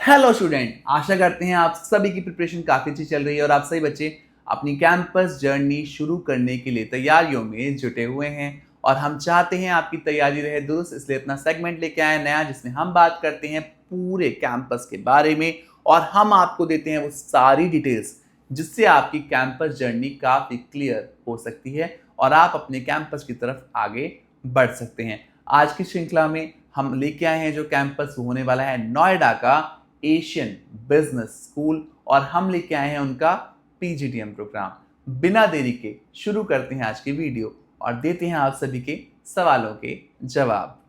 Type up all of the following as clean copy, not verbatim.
Hello student, आशा करते हैं आप सभी की प्रिपरेशन काफ़ी अच्छी चल रही है और आप सभी बच्चे अपनी कैंपस जर्नी शुरू करने के लिए तैयारियों में जुटे हुए हैं। और हम चाहते हैं आपकी तैयारी रहे दुरुस्त, इसलिए अपना सेगमेंट लेके आए नया, जिसमें हम बात करते हैं पूरे कैंपस के बारे में और हम आपको देते हैं वो सारी डिटेल्स जिससे आपकी कैंपस जर्नी काफ़ी क्लियर हो सकती है और आप अपने कैंपस की तरफ आगे बढ़ सकते हैं। आज की श्रृंखला में हम लेके आए हैं जो कैंपस होने वाला है नोएडा का एशियन बिजनेस स्कूल, और हम लेके आए हैं उनका पीजीडीएम प्रोग्राम। बिना देरी के शुरू करते हैं आज की वीडियो और देते हैं आप सभी के सवालों के जवाब।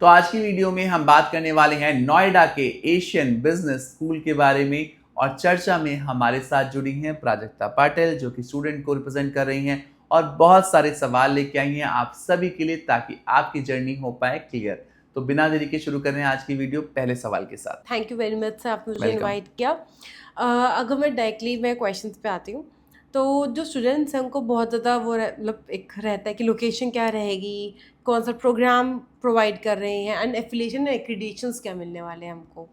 तो आज की वीडियो में हम बात करने वाले हैं नोएडा के एशियन बिजनेस स्कूल के बारे में, और चर्चा में हमारे साथ जुड़ी हैं प्राजक्ता पाटिल जो कि स्टूडेंट को रिप्रेजेंट कर रही हैं और बहुत सारे सवाल लेके आई हैं आप सभी के लिए ताकि आपकी जर्नी हो पाए क्लियर। तो बिना देरी के शुरू करें आज की वीडियो पहले सवाल के साथ। Thank you very much sir, आपने मुझे Welcome. इनवाइट किया। अगर मैं डायरेक्टली क्वेश्चंस पे आती हूँ तो जो स्टूडेंट्स हैं उनको बहुत ज़्यादा मतलब एक रहता है कि लोकेशन क्या रहेगी, कौन सा प्रोग्राम प्रोवाइड कर रहे हैं एंड एफिलिएशन एंड एक्रीडिटेशंस क्या मिलने वाले हैं हमको।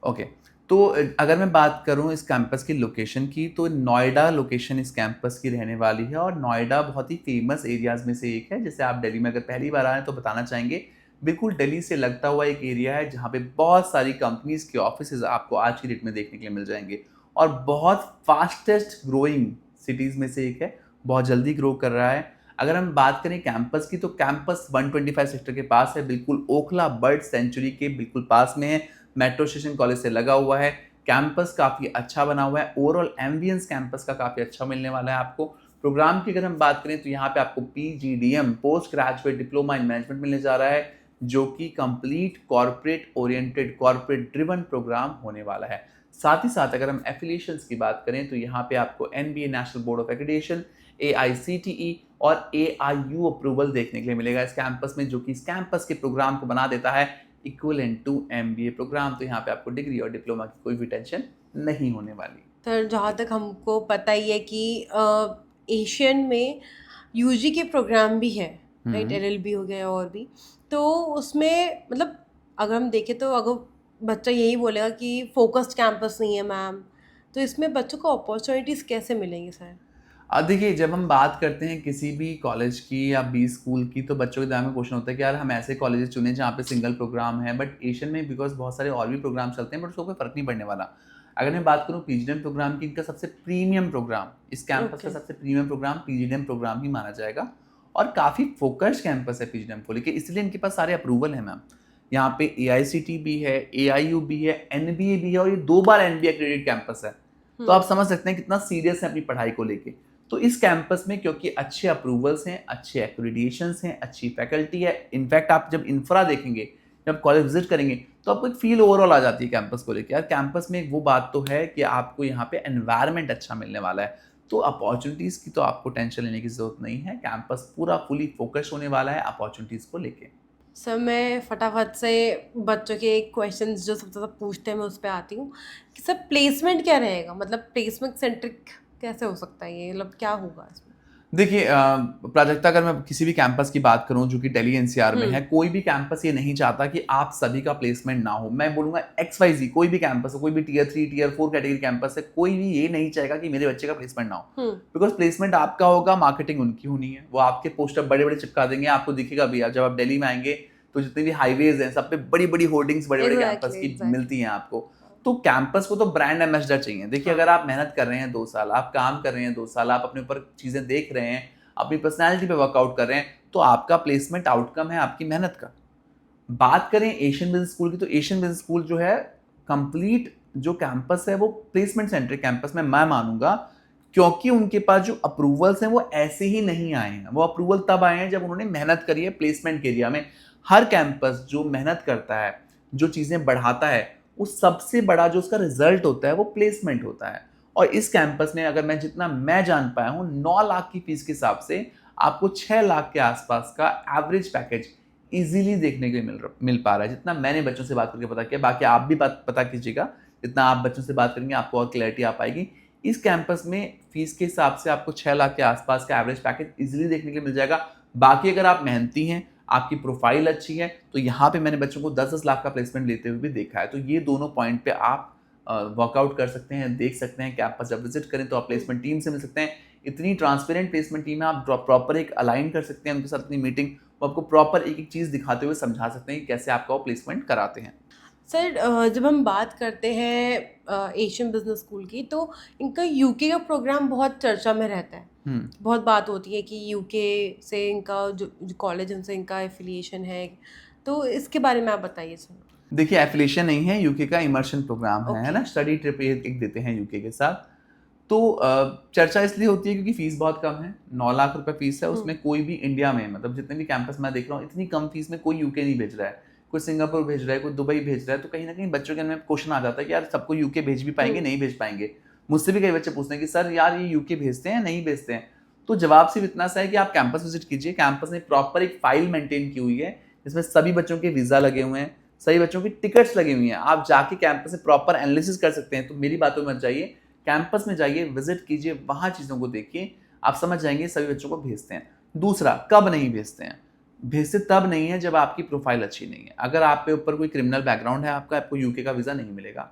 ओके, तो अगर मैं बात करूं इस कैंपस की लोकेशन की, तो नोएडा लोकेशन इस कैंपस की रहने वाली है और नोएडा बहुत ही फेमस एरियाज में से एक है। जैसे आप दिल्ली में अगर पहली बार आए तो बताना चाहेंगे, बिल्कुल दिल्ली से लगता हुआ एक एरिया है जहाँ पे बहुत सारी कंपनीज के ऑफिसेज आपको आज की डेट में देखने के लिए मिल जाएंगे और बहुत फास्टेस्ट ग्रोइंग सिटीज़ में से एक है, बहुत जल्दी ग्रो कर रहा है। अगर हम बात करें कैंपस की, तो कैंपस 125 सेक्टर के पास है, बिल्कुल ओखला बर्ड सेंचुरी के बिल्कुल पास में है, मेट्रो स्टेशन कॉलेज से लगा हुआ है। कैंपस काफ़ी अच्छा बना हुआ है, ओवरऑल एम्बियंस कैंपस का काफ़ी अच्छा मिलने वाला है आपको। प्रोग्राम की अगर हम बात करें तो यहाँ पे आपको PGDM post graduate diploma in management मिलने जा रहा है, जो कि complete corporate oriented corporate driven programme होने वाला है। साथ ही साथ अगर हम एफिलिएशंस की बात करें तो यहाँ पे आपको NBA national board of accreditation, AICTE और एआईयू अप्रूवल देखने के लिए मिलेगा इस कैंपस में, जो कि इस कैंपस के प्रोग्राम को बना देता है इक्विवेलेंट टू एमबीए प्रोग्राम। तो यहाँ पे आपको डिग्री और डिप्लोमा की कोई भी टेंशन नहीं होने वाली। तो जहाँ तक हमको पता ही है कि एशियन में यूजी के प्रोग्राम भी है, राइट, एलएलबी हो गया और भी। तो उसमें मतलब अगर हम देखें तो अगर बच्चा यही बोलेगा कि फोकस्ड कैंपस नहीं है मैम, तो इसमें बच्चों को अपॉर्चुनिटीज़ कैसे मिलेंगी सर? देखिए, जब हम बात करते हैं किसी भी कॉलेज की या बी स्कूल की, तो बच्चों के दिमाग में क्वेश्चन होता है कि यार हम ऐसे कॉलेज चुने जहाँ पे सिंगल प्रोग्राम है, बट एशियन में बिकॉज बहुत सारे और भी प्रोग्राम चलते हैं बट उसको कोई फर्क नहीं पड़ने वाला। अगर मैं बात करूँ पीजीडीएम प्रोग्राम की, इनका सबसे प्रीमियम प्रोग्राम, इस कैंपस का सबसे प्रीमियम प्रोग्राम पीजीडीएम प्रोग्राम ही माना जाएगा और काफ़ी फोकस्ड कैंपस है पीजीडीएम को लेकर, इसलिए इनके पास सारे अप्रूवल है मैम। यहाँ पे एआईसीटी भी है, एआईयू भी है, एनबीए भी है और ये 2 बार एनबीए क्रेडिट कैंपस है। तो आप समझ सकते हैं कितना सीरियस है अपनी पढ़ाई को लेके। तो इस कैंपस में क्योंकि अच्छे अप्रूवल्स हैं, अच्छे एक्रेडिटेशंस हैं, अच्छी फैकल्टी है, इनफैक्ट आप जब इंफ्रा देखेंगे, जब कॉलेज विजिट करेंगे तो आपको एक फील ओवरऑल आ जाती है कैंपस को लेकर। यार कैंपस में वो बात तो है कि आपको यहाँ पे एनवायरनमेंट अच्छा मिलने वाला है, तो अपॉर्चुनिटीज़ की तो आपको टेंशन लेने की ज़रूरत नहीं है। कैंपस पूरा फुली फोकस होने वाला है अपॉर्चुनिटीज़ को लेके। सर मैं फटाफट से बच्चों के क्वेश्चंस जो सबसे ज़्यादा पूछते हैं मैं उस पर आती हूँ कि सर प्लेसमेंट क्या रहेगा, मतलब प्लेसमेंट सेंट्रिक कैसे हो सकता है ये, मतलब क्या होगा इसमें? देखिए प्राजक्ता, अगर मैं किसी भी कैंपस की बात करूं जो कि दिल्ली एनसीआर में है, कोई भी कैंपस ये नहीं चाहता कि आप सभी का प्लेसमेंट ना हो। मैं बोलूंगा XYZ कोई भी कैंपस हो, कोई भी टियर 3 टियर 4 कैटेगरी कैंपस है, कोई भी ये नहीं चाहेगा कि मेरे बच्चे का प्लेसमेंट ना हो, बिकॉज प्लेसमेंट आपका होगा, मार्केटिंग उनकी होनी है। वो आपके पोस्टर बड़े बड़े चिपका देंगे, आपको दिखेगा भी। जब आप दिल्ली में आएंगे तो जितने भी हाईवेज हैं सब पे बड़ी बड़ी होर्डिंग्स बड़े बड़े कैंपस की मिलती हैं आपको। तो कैंपस को तो ब्रांड एम्बेसडर चाहिए। देखिए, अगर आप मेहनत कर रहे हैं 2 साल, आप काम कर रहे हैं 2 साल, आप अपने ऊपर चीज़ें देख रहे हैं, अपनी पर्सनैलिटी पे वर्कआउट कर रहे हैं, तो आपका प्लेसमेंट आउटकम है आपकी मेहनत का। बात करें एशियन बिजनेस स्कूल की, तो एशियन बिजनेस स्कूल जो है कंप्लीट जो कैंपस है वो प्लेसमेंट सेंट्रिक कैंपस में मैं मानूंगा, क्योंकि उनके पास जो अप्रूवल्स हैं वो ऐसे ही नहीं आए हैं। वो अप्रूवल तब आए हैं जब उन्होंने मेहनत करी है प्लेसमेंट के एरिया में। हर कैंपस जो मेहनत करता है, जो चीज़ें बढ़ाता है, उस सबसे बड़ा जो उसका रिजल्ट होता है वो प्लेसमेंट होता है। और इस कैंपस में अगर मैं जितना मैं जान पाया हूँ, 9 लाख की फीस के हिसाब से आपको 6 लाख के आसपास का एवरेज पैकेज इजीली देखने के लिए मिल पा रहा है, जितना मैंने बच्चों से बात करके पता किया। बाकी आप भी पता कीजिएगा, जितना आप बच्चों से बात करेंगे आपको और क्लैरिटी आ पाएगी। इस कैंपस में फीस के हिसाब से आपको 6 लाख के आसपास का एवरेज पैकेज इजीली देखने के लिए मिल जाएगा। बाकी अगर आप मेहनती हैं, आपकी प्रोफाइल अच्छी है, तो यहाँ पे मैंने बच्चों को 10-10 लाख का प्लेसमेंट लेते हुए भी देखा है। तो ये दोनों पॉइंट पे आप वर्कआउट कर सकते हैं, देख सकते हैं। कैंपस जब विजिट करें तो आप प्लेसमेंट टीम से मिल सकते हैं। इतनी ट्रांसपेरेंट प्लेसमेंट टीम है, आप प्रॉपर एक अलाइन कर सकते हैं उनके साथ अपनी मीटिंग, वो आपको प्रॉपर एक-एक चीज़ दिखाते हुए समझा सकते हैं कि कैसे आपका वो प्लेसमेंट कराते हैं। सर जब हम बात करते हैं एशियन बिजनेस स्कूल की, तो इनका यूके का प्रोग्राम बहुत चर्चा में रहता है। बहुत बात होती है कि यूके से इनका जो कॉलेज उनसे इनका एफिलिएशन है, तो इसके बारे में आप बताइए सर। देखिए, एफिलिएशन नहीं है, यूके का इमर्शन प्रोग्राम है ओके। ना? स्टडी ट्रिप एक देते हैं यूके के साथ। तो चर्चा इसलिए होती है क्योंकि फीस बहुत कम है, 9 लाख रुपए फीस है। उसमें कोई भी इंडिया में, मतलब जितने भी कैंपस मैं देख रहा हूँ, इतनी कम फीस में कोई यूके नहीं भेज रहा है। कोई सिंगापुर भेज रहा है, कोई दुबई भेज रहा है। तो कहीं ना कहीं बच्चों के मन में क्वेश्चन आ जाता है कि यार सबको यूके भेज भी पाएंगे, नहीं भेज पाएंगे। मुझसे भी कई बच्चे पूछते हैं कि सर यार ये यूके भेजते हैं, नहीं भेजते हैं। तो जवाब सिर्फ इतना सा है कि आप कैंपस विजिट कीजिए। कैंपस ने प्रॉपर एक फाइल मेंटेन की हुई है जिसमें सभी बच्चों के वीजा लगे हुए हैं, सभी बच्चों की टिकट्स लगी हुई हैं। आप जाके कैंपस से प्रॉपर एनालिसिस कर सकते हैं। तो मेरी बातों में मत जाइए, कैंपस में जाइए, विजिट कीजिए, वहां चीजों को देखिए, आप समझ जाएंगे सभी बच्चों को भेजते हैं। दूसरा, कब नहीं भेजते हैं? भेजते तब नहीं है जब आपकी प्रोफाइल अच्छी नहीं है। अगर आप पे ऊपर कोई क्रिमिनल बैकग्राउंड है आपका, आपको यूके का वीजा नहीं मिलेगा।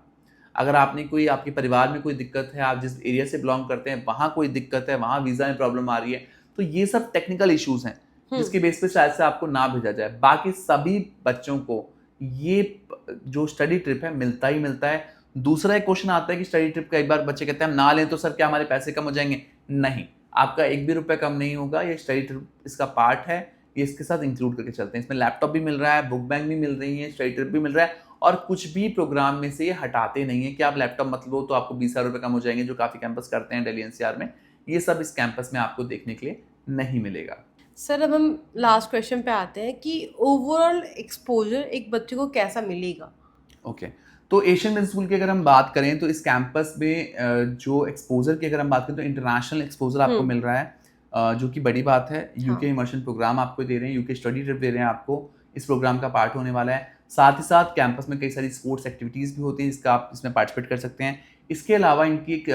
अगर आपने कोई, आपके परिवार में कोई दिक्कत है, आप जिस एरिया से बिलोंग करते हैं वहां कोई दिक्कत है, वहां वीजा में प्रॉब्लम आ रही है, तो ये सब टेक्निकल इश्यूज हैं जिसके बेस पे शायद से आपको ना भेजा जाए। बाकी सभी बच्चों को ये जो स्टडी ट्रिप है मिलता ही मिलता है। दूसरा एक क्वेश्चन आता है कि स्टडी ट्रिप, कई बार बच्चे कहते हैं हम ना लें तो सर क्या हमारे पैसे कम हो जाएंगे? नहीं, आपका एक भी रुपया कम नहीं होगा। ये स्टडी ट्रिप इसका पार्ट है, ये इसके साथ इंक्लूड करके चलते हैं। इसमें लैपटॉप भी मिल रहा है, बुक बैंक भी मिल रही है, स्टडी ट्रिप भी मिल रहा है, और कुछ भी प्रोग्राम में से ये हटाते नहीं है कि आप लैपटॉप मत लो तो आपको 20,000 रुपये कम हो जाएंगे, जो काफ़ी कैंपस करते हैं दिल्ली एनसीआर में। ये सब इस कैंपस में आपको देखने के लिए नहीं मिलेगा। सर अब हम लास्ट क्वेश्चन पे आते हैं कि ओवरऑल एक्सपोजर एक बच्चे को कैसा मिलेगा। ओके, तो एशियन बिजनेस स्कूल की अगर हम बात करें तो इस कैंपस में जो एक्सपोजर की अगर हम बात करें तो इंटरनेशनल एक्सपोजर आपको मिल रहा है, जो कि बड़ी बात है। यूके इमर्शन प्रोग्राम आपको दे रहे हैं, यूके स्टडी ट्रिप दे रहे हैं आपको, इस प्रोग्राम का पार्ट होने वाला है। साथ ही साथ कैंपस में कई सारी स्पोर्ट्स एक्टिविटीज़ भी होती हैं जिसका आप इसमें पार्टिसिपेट कर सकते हैं। इसके अलावा इनकी एक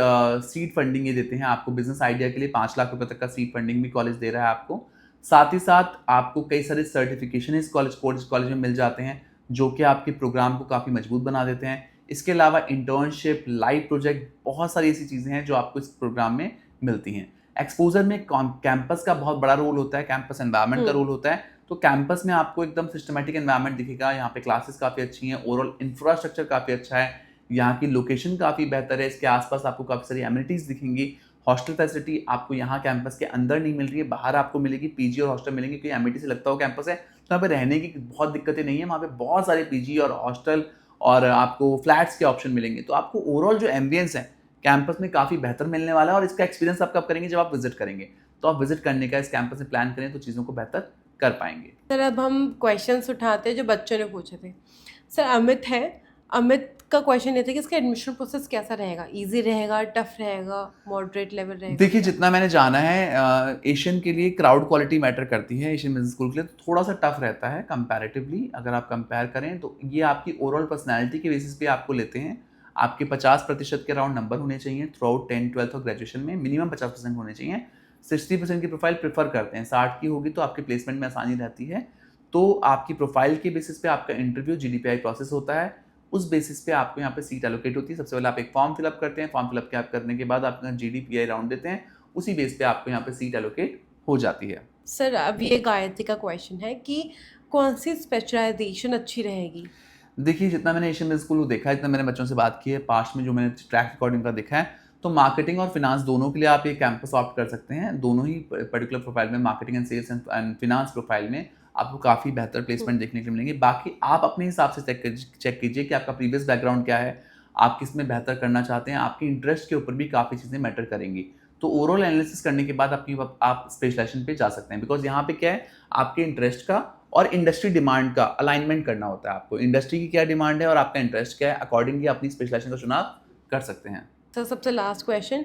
सीड फंडिंग ये देते हैं आपको, बिजनेस आइडिया के लिए 5 लाख रुपए तक का सीड फंडिंग भी कॉलेज दे रहा है आपको। साथ ही साथ आपको कई सारे सर्टिफिकेशन इस कॉलेज में मिल जाते हैं जो कि आपके प्रोग्राम को काफ़ी मजबूत बना देते हैं। इसके अलावा इंटर्नशिप, लाइव प्रोजेक्ट, बहुत सारी ऐसी चीज़ें हैं जो आपको इस प्रोग्राम में मिलती हैं। एक्सपोजर में कैंपस का बहुत बड़ा रोल होता है, कैंपस एनवायरनमेंट का रोल होता है। तो कैंपस में आपको एकदम सिस्टमेटिक एनवायरनमेंट दिखेगा। यहाँ पे क्लासेस काफ़ी अच्छी हैं, ओवरऑल इंफ्रास्ट्रक्चर काफ़ी अच्छा है, यहाँ की लोकेशन काफ़ी बेहतर है, इसके आसपास आपको काफ़ी सारी एमिनिटीज़ दिखेंगी। हॉस्टल फैसिलिटी आपको यहाँ कैंपस के अंदर नहीं मिल रही है, बाहर आपको मिलेगी। पीजी और हॉस्टल मिलेंगे, क्योंकि एमिटी से लगता हो कैंपस है तो यहाँ पे रहने की बहुत दिक्कतें नहीं है। वहाँ पे बहुत सारे पीजी और हॉस्टल और आपको फ्लैट्स के ऑप्शन मिलेंगे। तो आपको ओवरऑल जो एम्बियंस है कैंपस में काफ़ी बेहतर मिलने वाला है, और इसका एक्सपीरियंस आप कब करेंगे? जब आप विजिट करेंगे। तो आप विजिट करने का इस कैंपस में प्लान करें तो चीज़ों को बेहतर कर पाएंगे। सर अब हम क्वेश्चंस उठाते हैं जो बच्चों ने पूछे थे। सर अमित है, अमित का क्वेश्चन ये था कि इसका एडमिशन प्रोसेस कैसा रहेगा, इजी रहेगा, टफ रहेगा, मॉडरेट लेवल रहेगा? देखिए, जितना मैंने जाना है एशियन के लिए क्राउड क्वालिटी मैटर करती है। एशियन बिजनेस स्कूल के लिए तो थोड़ा सा टफ रहता है कंपैरेटिवली। अगर आप कंपेयर करें तो ये आपकी ओवरऑल पर्सनैलिटी के बेसिस पे आपको लेते हैं। आपके 50% के अराउंड नंबर होने चाहिए थ्रू आउट 10th 12th और ग्रेजुएशन में, मिनिमम 50% होने चाहिए। 60% की प्रोफाइल प्रेफर करते हैं, 60 की होगी तो आपके प्लेसमेंट में आसानी रहती है। तो आपकी प्रोफाइल के बेसिस पे आपका इंटरव्यू GDPI प्रोसेस होता है, उस बेसिस पे आपको यहाँ पे सीट एलोकेट होती है। सबसे पहले आप एक फॉर्म फिलअप करते हैं, फॉर्म फिलअप करने के बाद आप GDPI राउंड देते हैं, उसी बेस पे आपको यहाँ पे सीट एलोकेट हो जाती है। सर अब ये गायत्री का क्वेश्चन है कि कौन सी स्पेशलाइजेशन अच्छी रहेगी? देखिए, जितना मैंने एशियन बिजनेस स्कूल को देखा है, जितना मैंने बच्चों से बात की है, पास्ट में जो मैंने ट्रैक रिकॉर्डिंग का देखा है, तो मार्केटिंग और फिनांस दोनों के लिए आप ये कैंपस ऑप्ट कर सकते हैं। दोनों ही पर्टिकुलर प्रोफाइल में, marketing and sales and finance profile में आपको काफ़ी बेहतर प्लेसमेंट देखने के लिए मिलेंगे। बाकी आप अपने हिसाब से चेक कीजिए कि आपका प्रीवियस बैकग्राउंड क्या है, आप किस में बेहतर करना चाहते हैं। आपकी इंटरेस्ट के ऊपर भी काफ़ी चीज़ें मैटर करेंगी। तो ओवरऑल एनालिसिस करने के बाद आप स्पेशलाइजेशन पे जा सकते हैं। बिकॉज यहाँ पे क्या है, आपके इंटरेस्ट का और इंडस्ट्री डिमांड का अलाइनमेंट करना होता है। आपको इंडस्ट्री की क्या डिमांड है और आपका इंटरेस्ट क्या है, अकॉर्डिंगली अपनी स्पेशलाइजेशन का चुनाव कर सकते हैं। सर सबसे लास्ट क्वेश्चन,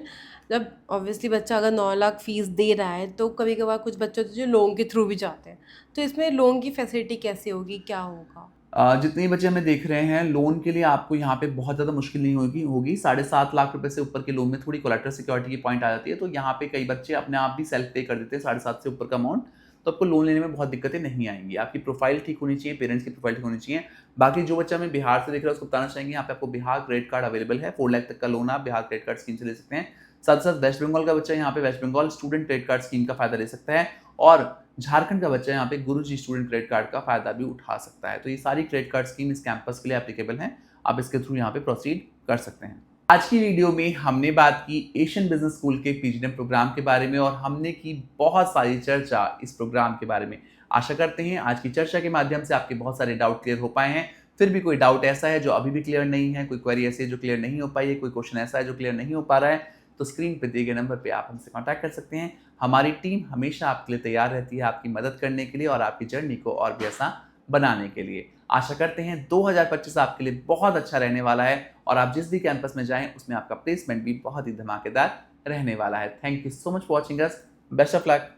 जब ऑब्वियसली बच्चा अगर 9 लाख फीस दे रहा है तो कभी कभार कुछ बच्चे होते हैं जो लोन के थ्रू भी जाते हैं, तो इसमें लोन की फैसिलिटी कैसे होगी, क्या होगा? जितने बच्चे हमें देख रहे हैं, लोन के लिए आपको यहाँ पे बहुत ज़्यादा मुश्किल नहीं होगी। 7.5 लाख रुपए से ऊपर के लोन में थोड़ी कोलैटरल सिक्योरिटी की पॉइंट आ जाती है, तो यहाँ पे कई बच्चे अपने आप भी सेल्फ पे कर देते हैं 7.5 से ऊपर का अमाउंट। तो आपको लोन लेने में बहुत दिक्कतें नहीं आएंगी। आपकी प्रोफाइल ठीक होनी चाहिए, पेरेंट्स की प्रोफाइल ठीक होनी चाहिए। बाकी जो बच्चा हमें बिहार से देख रहा है उसको बताना चाहेंगे, यहाँ पे आपको बिहार क्रेडिट कार्ड अवेलेबल है। 4 लाख तक का लोन आप बिहार क्रेडिट कार्ड स्कीम से ले सकते हैं। साथ साथ वेस्ट बंगाल का बच्चा यहाँ पे West Bengal student credit card scheme का फायदा ले सकता है, और झारखंड का बच्चा यहाँ पे गुरुजी स्टूडेंट क्रेडिट कार्ड का फायदा भी उठा सकता है। तो ये सारी क्रेडिट कार्ड स्कीम इस कैंपस के लिए एप्लीकेबल है, आप इसके थ्रू यहाँ पे प्रोसीड कर सकते हैं। आज की वीडियो में हमने बात की एशियन बिजनेस स्कूल के पीजीडीएम प्रोग्राम के बारे में, और हमने की बहुत सारी चर्चा इस प्रोग्राम के बारे में। आशा करते हैं आज की चर्चा के माध्यम से आपके बहुत सारे डाउट क्लियर हो पाए हैं। फिर भी कोई डाउट ऐसा है जो अभी भी क्लियर नहीं है, कोई क्वेरी ऐसी है जो क्लियर नहीं हो पाई है, कोई क्वेश्चन ऐसा है जो क्लियर नहीं हो पा रहा है, तो स्क्रीन पर दिए गए नंबर पे आप हमसे कांटेक्ट कर सकते हैं। हमारी टीम हमेशा आपके लिए तैयार रहती है, आपकी मदद करने के लिए और आपकी जर्नी को और भी आसान बनाने के लिए। आशा करते हैं 2025 आपके लिए बहुत अच्छा रहने वाला है, और आप जिस भी कैंपस में जाएं उसमें आपका प्लेसमेंट भी बहुत ही धमाकेदार रहने वाला है। Thank you so much for watching us. Best of luck.